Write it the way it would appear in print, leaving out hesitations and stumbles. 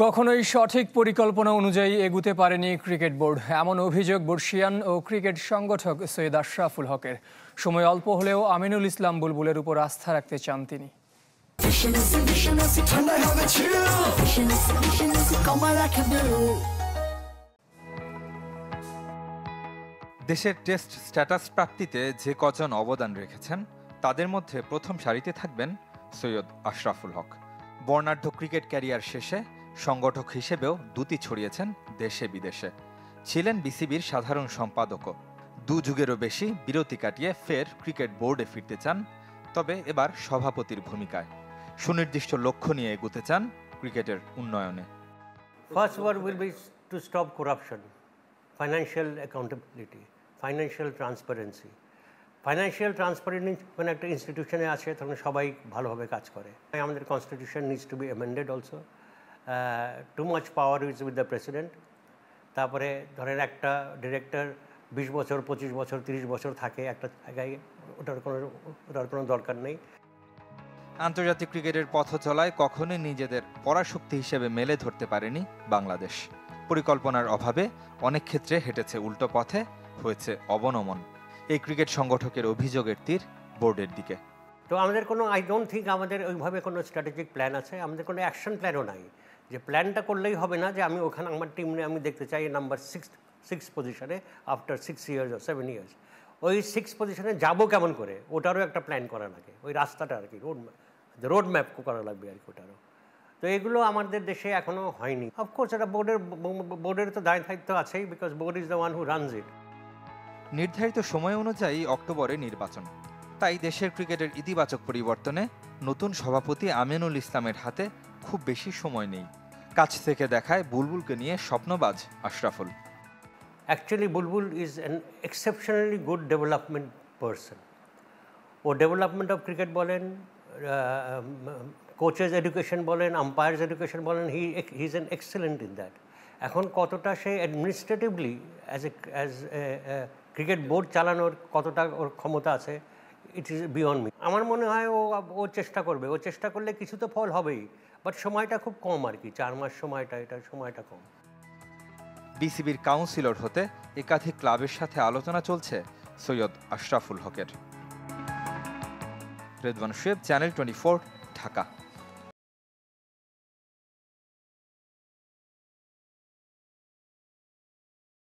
কখনোই সঠিক পরিকল্পনা অনুযায়ী এগুতে পারেনি ক্রিকেট বোর্ড, এমন অভিযোগ বর্ষিয়ান ও ক্রিকেট সংগঠক সৈয়দ আশরাফুল হকের। সময় অল্প হলেও আমিনুল ইসলাম বুলবুলের উপর আস্থা রাখতে চান তিনি। দেশের টেস্ট স্ট্যাটাস প্রাপ্তিতে যে কজন অবদান রেখেছেন তাদের মধ্যে প্রথম সারিতে থাকবেন সৈয়দ আশরাফুল হক। বর্ণাঢ্য ক্রিকেট ক্যারিয়ার শেষে সংগঠক হিসেবেও দ্যুতি ছড়িয়েছেন দেশে বিদেশে। ছিলেন বিসিবির সাধারণ সম্পাদকও। 2 যুগেরও বেশি বিরতি কাটিয়ে ফের ক্রিকেট বোর্ডে ফিরতে চান, তবে এবার সভাপতির ভূমিকায়। সুনির্দিষ্ট লক্ষ্য নিয়ে এগোতে চান ক্রিকেটের উন্নয়নে। First word will be to stop corruption, financial accountability, financial transparency. Financial transparency কোনো একটা ইনস্টিটিউশনে আছে তখন সবাই ভালোভাবে কাজ করে। আমাদের constitution needs to B amended also. Too much power is with the president. তারপরে ধরেন একটা ডিরেক্টর 20 বছর 25 বছর 30 বছর থাকে একটা জায়গায়, ওটার কোনো দরকার নেই। আন্তর্জাতিক ক্রিকেটের পথ চলায় কখনোই নিজেদের পরাশক্তি হিসেবে মেলে ধরতে পারেনি বাংলাদেশ। পরিকল্পনার অভাবে অনেক ক্ষেত্রে হেঁটেছে উল্টো পথে, হয়েছে অবনমন। এই ক্রিকেট সংগঠকের অভিযোগের তীর বোর্ডের দিকে। তো আমাদের কোনো আই ডোন্ট থিঙ্ক আমাদের ওইভাবে কোনো স্ট্র্যাটেজিক প্ল্যান আছে। আমাদের কোনো অ্যাকশন প্ল্যানও নাই যে প্ল্যানটা করলেই হবে না যে আমি ওখানে আমার টিম নিয়ে আমি দেখতে চাই নাম্বার 6 পজিশনে আফটার 6 ইয়ার্স আর 7 ইয়ার্স। ওই 6 পজিশনে যাবো কেমন করে ওটারও একটা প্ল্যান করা লাগে, ওই রাস্তাটা আর কি রোড ম্যাপ করা লাগবে আর কি ওটারও। তো এগুলো আমাদের দেশে এখনও হয়নি। অফকোর্স এটা বোর্ডের তো দায়িত্ব আছেই, because board is the one who runs it. নির্ধারিত সময় অনুযায়ী অক্টোবরে নির্বাচন, তাই দেশের ক্রিকেটের ইতিবাচক পরিবর্তনে নতুন সভাপতি আমিনুল ইসলামের হাতে খুব বেশি সময় নেই। কাছ থেকে দেখায় বুলবুলকে নিয়ে স্বপ্নবাজ Ashraful. Actually Bulbul is an exceptionally good development person. ও ডেভেলপমেন্ট অফ ক্রিকেট বলেন, কোচেস এডুকেশন বলেন, আম্পায়ার্স এডুকেশন বলেন, he is an excellent in that. এখন কতটা সে administratively as a cricket board চালানোর কতটা ওর ক্ষমতা আছে, ইট ইজ বিয়ন্ড মি। আমার মনে হয় ও চেষ্টা করবে, ও চেষ্টা করলে কিছু তো ফল হবেই, বাট সময়টা খুব কম আর কি, 4 মাস সময়টা কম। বিসিবির কাউন্সিলর হতে একাধিক ক্লাবের সাথে আলোচনা চলছে সৈয়দ আশরাফুল হকের। রেদওয়ান শুয়েব, চ্যানেল 24, ঢাকা।